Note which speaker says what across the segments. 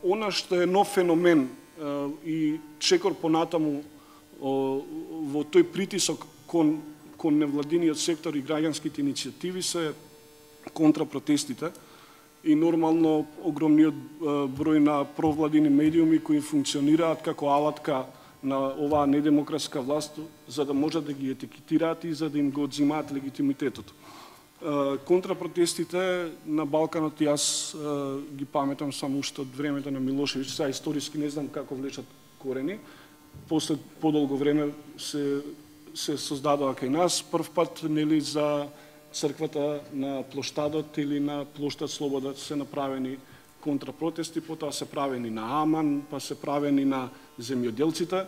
Speaker 1: Она што е нов феномен и чекор понатаму во тој притисок кон невладиниот сектор и граѓанските иницијативи се контрапротестите и нормално огромниот број на провладини медиуми кои функционираат како алатка на оваа недемократска власт за да можат да ги етикетираат и за да им го одзимаат легитимитетот. Контрапротестите на Балканот јас ги паметам само уште од времето на Милошевиќ, сега историски не знам како влечат корени. После подолго време се создадоа кај нас прв пат нели за црквата на плоштадот или на плоштад Слобода се направени контрапротести, потоа се правени на Аман, па се правени на земјоделците.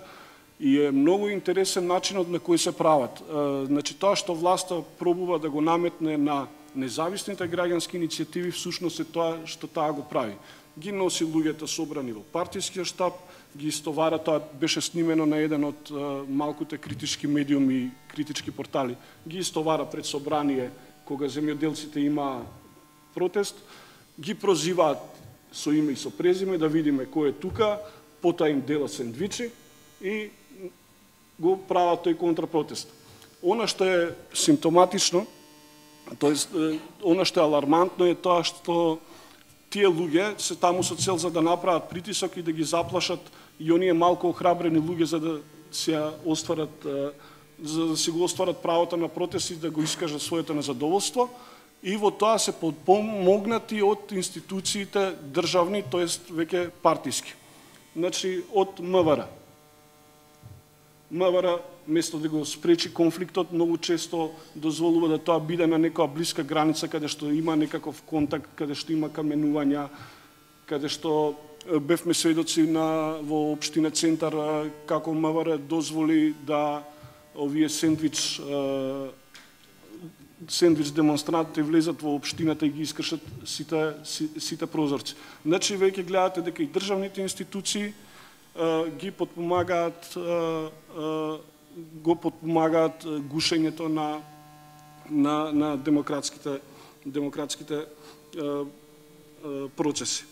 Speaker 1: И е многу интересен начинот на кој се прават. Значи, тоа што власта пробува да го наметне на независните граѓански иницијативи, всушност е тоа што таа го прави. Ги носи луѓето собрани во партискиот штаб, ги истовара, тоа беше снимено на еден од малкуте критички медиуми и критички портали, ги истовара пред собрание кога земјоделците има протест, ги прозиваат со име и со презиме да видиме кој е тука, потоа им дела сендвичи и го прават тој контрапротест. Она што е симптоматично, тоест она што е алармантно е тоа што тие луѓе се таму со цел за да направат притисок и да ги заплашат и оние малку охрабрени луѓе за да се остварат го остварат правото на протест и да го искажат своето незадоволство, и во тоа се подпомогнати од институциите државни, тоест веќе партиски. Значи од МВР. МВР, место да го спречи конфликтот, многу често дозволува да тоа биде на некоја блиска граница, каде што има некаков контакт, каде што има каменувања, каде што бевме сведоци во општина Центар, како МВР дозволи да овие сендвич демонстрантите влезат во општината и ги искршат сите прозорци. Значи, веќе гледате дека и државните институции ги подпомагаат гушењето на демократските процеси.